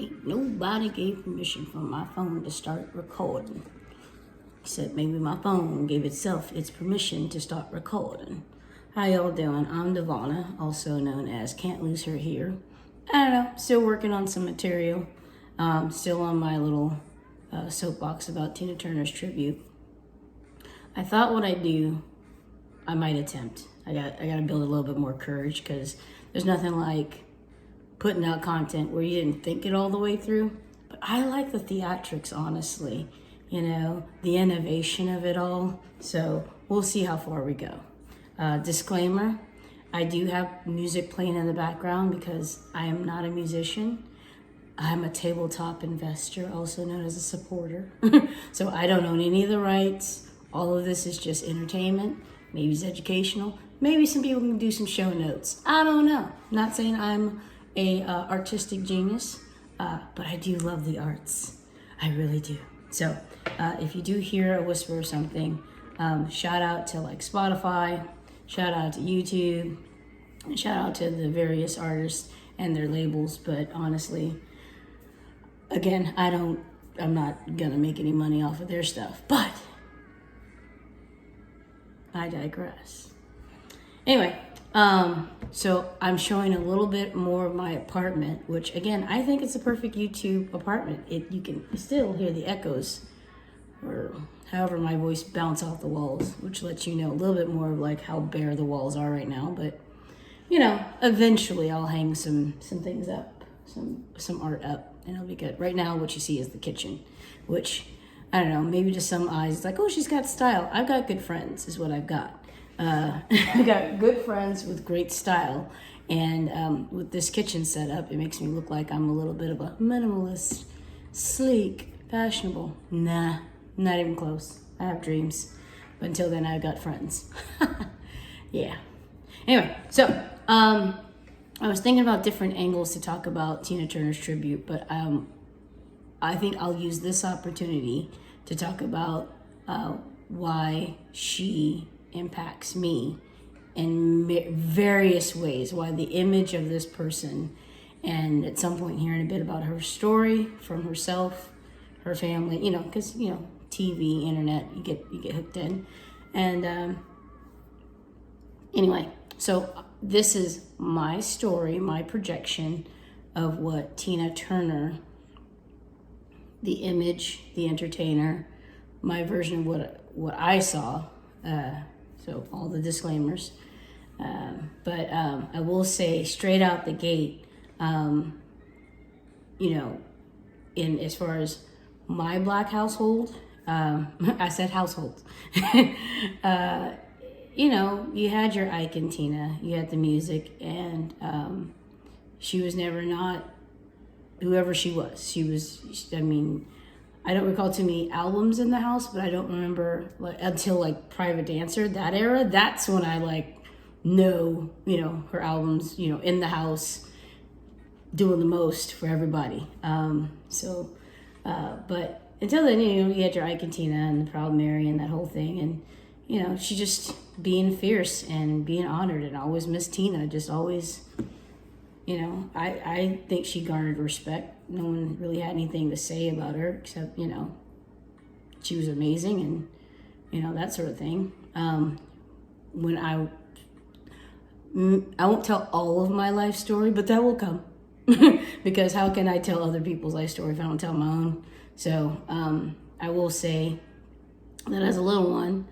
Ain't nobody gave permission for my phone to start recording. Except maybe my phone gave itself its permission to start recording. How y'all doing? I'm Devonna, also known as Can't Lose Her Here. I don't know, still working on some material. Still on my little soapbox about Tina Turner's tribute. I thought what I'd do, I might attempt. I got to build a little bit more courage because there's nothing like putting out content where you didn't think it all the way through. But I like the theatrics, honestly. You know, the innovation of it all. So we'll see how far we go. Disclaimer, I do have music playing in the background because I am not a musician. I'm a tabletop investor, also known as a supporter. So I don't own any of the rights. All of this is just entertainment. Maybe it's educational. Maybe some people can do some show notes. I don't know. Not saying I'm a artistic genius, but I do love the arts. I really do. So if you do hear a whisper or something, shout out to like Spotify, shout out to YouTube, and shout out to the various artists and their labels. But honestly, again, I'm not gonna make any money off of their stuff, but I digress. Anyway, so I'm showing a little bit more of my apartment, which again, I think it's a perfect YouTube apartment. You can still hear the echoes or however my voice bounce off the walls, which lets you know a little bit more of like how bare the walls are right now. But you know, eventually I'll hang some things up, some art up, and it'll be good. Right now, what you see is the kitchen, which I don't know, maybe to some eyes it's like, oh, she's got style. I've got good friends, is what I've got. I got good friends with great style, and with this kitchen setup, it makes me look like I'm a little bit of a minimalist, sleek, fashionable. Nah, not even close. I have dreams, but until then, I've got friends. Yeah. Anyway, so I was thinking about different angles to talk about Tina Turner's tribute, but I think I'll use this opportunity to talk about why she impacts me in various ways, why the image of this person, and at some point hearing a bit about her story from herself, her family, you know, because, you know, TV, internet, you get hooked in. And anyway, so this is my story, my projection of what Tina Turner, the image, the entertainer, my version of what I saw. So all the disclaimers. But I will say straight out the gate, you know, in as far as my Black household, I said household. You know, you had your Ike and Tina, you had the music, and she was never not whoever she was. She was, I mean, I don't recall too many albums in the house, but I don't remember until like Private Dancer, that era. That's when I like know, you know, her albums, you know, in the house, doing the most for everybody. But until then, you know, you had your Ike and Tina and the Proud Mary and that whole thing, and you know, she just being fierce and being honored, and I always miss Tina, just always. You know, I think she garnered respect. No one really had anything to say about her except, you know, she was amazing and, you know, that sort of thing. When I won't tell all of my life story, but that will come. Because how can I tell other people's life story if I don't tell my own? So I will say that as a little one,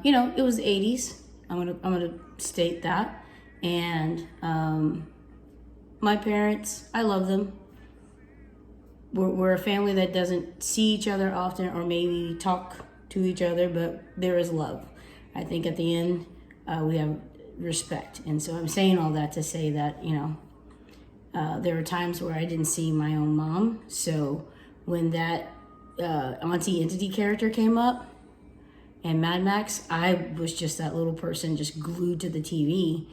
you know, it was the 80s. I'm gonna state that. And my parents, I love them. We're a family that doesn't see each other often or maybe talk to each other, but there is love. I think at the end, we have respect. And so I'm saying all that to say that, you know, there were times where I didn't see my own mom. So when that Auntie Entity character came up and Mad Max, I was just that little person just glued to the TV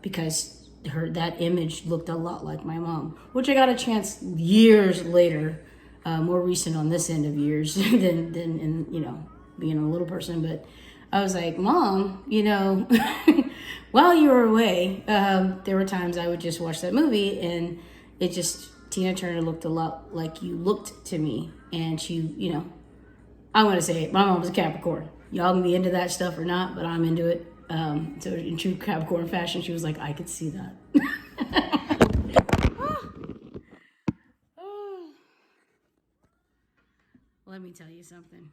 because that image looked a lot like my mom, which I got a chance years later, more recent on this end of years than in, you know, being a little person. But I was like, Mom, you know, while you were away, there were times I would just watch that movie and it just Tina Turner looked a lot like you looked to me. And she, you know, I'm going to say it. My mom was a Capricorn. Y'all can be into that stuff or not, but I'm into it. So in true Capricorn fashion, she was like, I could see that. Let me tell you something.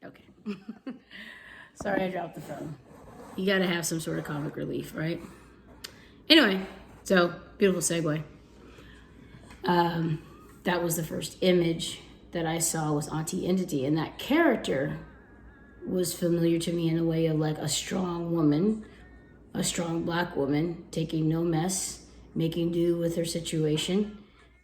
Okay. Sorry, I dropped the phone. You got to have some sort of comic relief, right? Anyway, so beautiful segue. That was the first image that I saw was Auntie Entity, and that character was familiar to me in a way of like a strong woman, a strong black woman taking no mess, making do with her situation.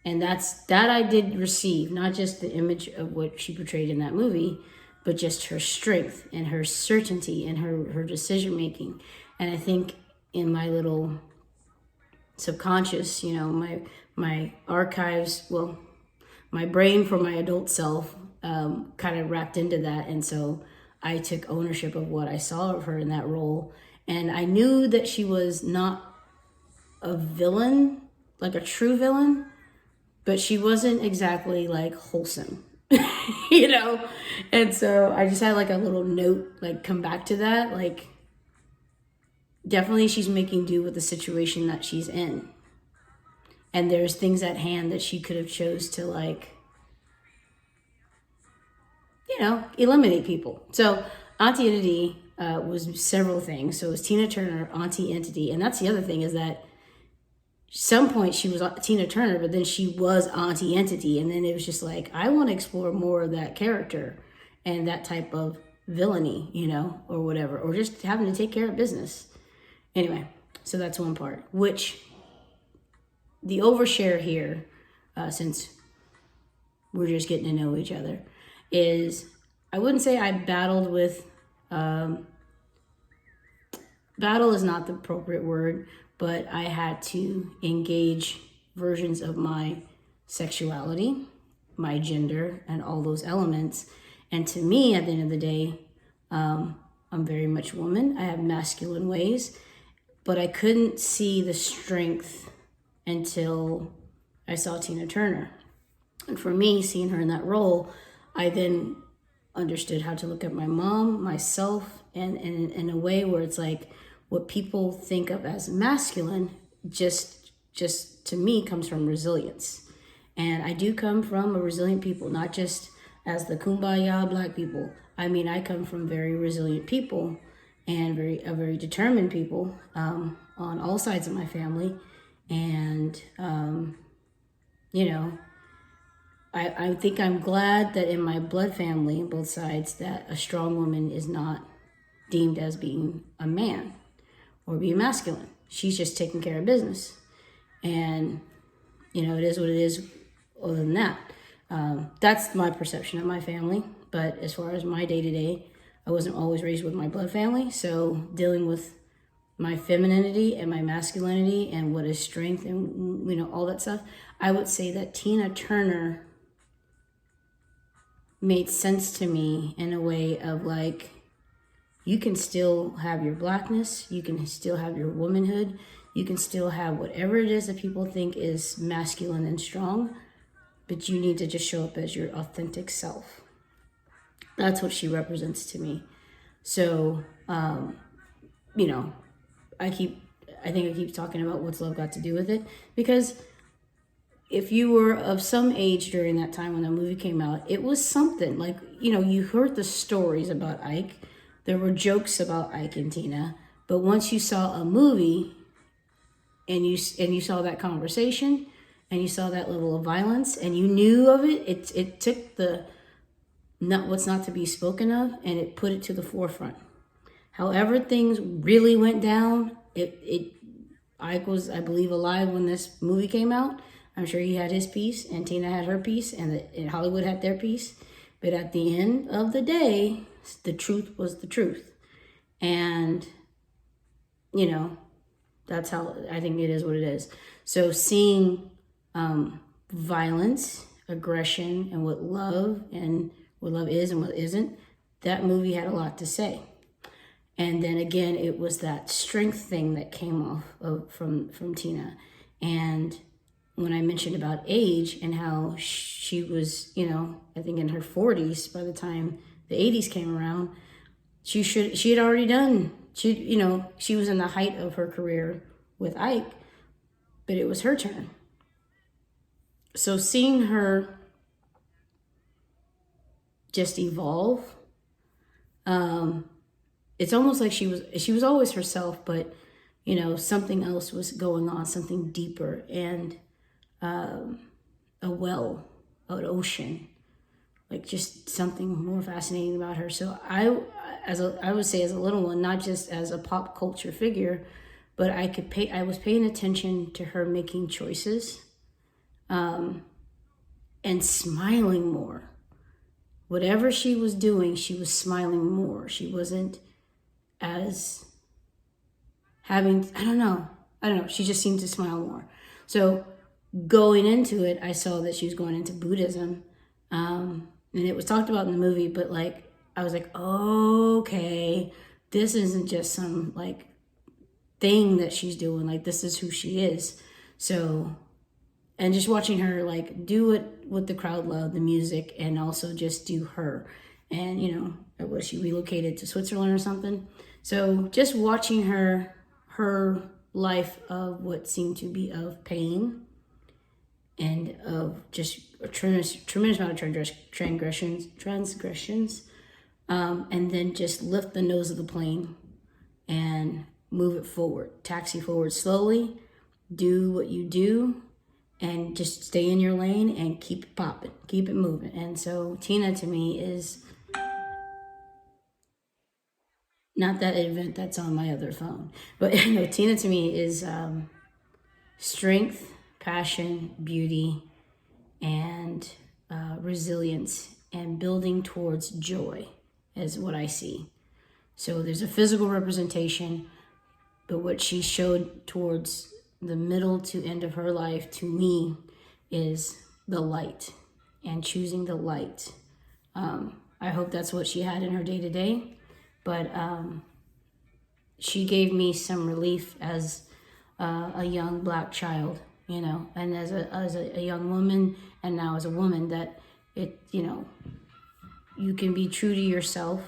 And that I did receive, not just the image of what she portrayed in that movie, but just her strength and her certainty and her decision making. And I think in my little subconscious, you know, my archives, well, my brain for my adult self kind of wrapped into that. And so I took ownership of what I saw of her in that role. And I knew that she was not a villain, like a true villain, but she wasn't exactly like wholesome, you know? And so I just had like a little note, like come back to that. Like definitely she's making do with the situation that she's in. And there's things at hand that she could have chose to like, you know, eliminate people. So Auntie Entity was several things. So it was Tina Turner, Auntie Entity. And that's the other thing is that some point she was Tina Turner, but then she was Auntie Entity. And then it was just like, I want to explore more of that character and that type of villainy, you know, or whatever, or just having to take care of business. Anyway, so that's one part, which the overshare here, since we're just getting to know each other, is I wouldn't say I battled with, battle is not the appropriate word, but I had to engage versions of my sexuality, my gender, and all those elements. And to me, at the end of the day, I'm very much woman. I have masculine ways, but I couldn't see the strength until I saw Tina Turner. And for me, seeing her in that role, I then understood how to look at my mom, myself, and in a way where it's like, what people think of as masculine just to me comes from resilience. And I do come from a resilient people, not just as the kumbaya black people. I mean, I come from very resilient people and very determined people on all sides of my family. And, you know, I think I'm glad that in my blood family, both sides, that a strong woman is not deemed as being a man or being masculine. She's just taking care of business. And, you know, it is what it is other than that. That's my perception of my family. But as far as my day-to-day, I wasn't always raised with my blood family. So dealing with my femininity and my masculinity and what is strength and, you know, all that stuff, I would say that Tina Turner made sense to me in a way of like, you can still have your blackness, you can still have your womanhood, you can still have whatever it is that people think is masculine and strong, but you need to just show up as your authentic self. That's what she represents to me. So, you know, I think I keep talking about what's love got to do with it, because if you were of some age during that time when the movie came out, it was something like, you know, you heard the stories about Ike. There were jokes about Ike and Tina, but once you saw a movie and you saw that conversation and you saw that level of violence and you knew of it, it took the what's not to be spoken of and it put it to the forefront. However things really went down, Ike was, I believe, alive when this movie came out. I'm sure he had his piece and Tina had her piece and Hollywood had their piece. But at the end of the day, the truth was the truth. And, you know, that's how I think it is what it is. So seeing violence, aggression, and what love is and what isn't, that movie had a lot to say. And then again, it was that strength thing that came off from Tina. And when I mentioned about age and how she was, you know, I think in her 40s by the time the 80s came around, she had already done, you know, she was in the height of her career with Ike, but it was her turn. So seeing her just evolve, it's almost like she was always herself, but you know, something else was going on, something deeper, and a well, an ocean, like just something more fascinating about her. So I would say as a little one, not just as a pop culture figure, but I was paying attention to her making choices, and smiling more. Whatever she was doing, she was smiling more. She wasn't as having, I don't know. She just seemed to smile more. So going into it, I saw that she was going into Buddhism. And it was talked about in the movie, but like, I was like, okay, this isn't just some like thing that she's doing. Like, this is who she is. So, and just watching her like do it with the crowd loved, the music, and also just do her. And, you know, was she relocated to Switzerland or something? So just watching her life of what seemed to be of pain and of just a tremendous amount of transgressions, and then just lift the nose of the plane and move it forward, taxi forward slowly, do what you do, and just stay in your lane and keep it popping, keep it moving. And so Tina to me is not that event that's on my other phone, but you know, Tina to me is strength, passion, beauty, and resilience, and building towards joy is what I see. So there's a physical representation, but what she showed towards the middle to end of her life to me is the light, and choosing the light. I hope that's what she had in her day to day, but she gave me some relief as a young Black child, you know, and as a young woman, and now as a woman, that it, you know, you can be true to yourself.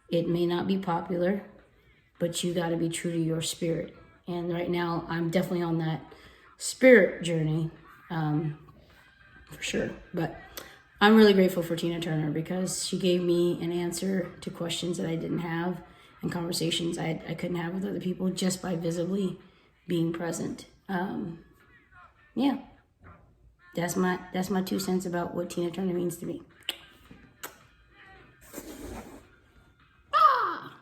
It may not be popular, but you got to be true to your spirit. And right now, I'm definitely on that spirit journey, for sure. But I'm really grateful for Tina Turner because she gave me an answer to questions that I didn't have and conversations I couldn't have with other people just by visibly being present. Yeah, that's my 2 cents about what Tina Turner means to me. Ah!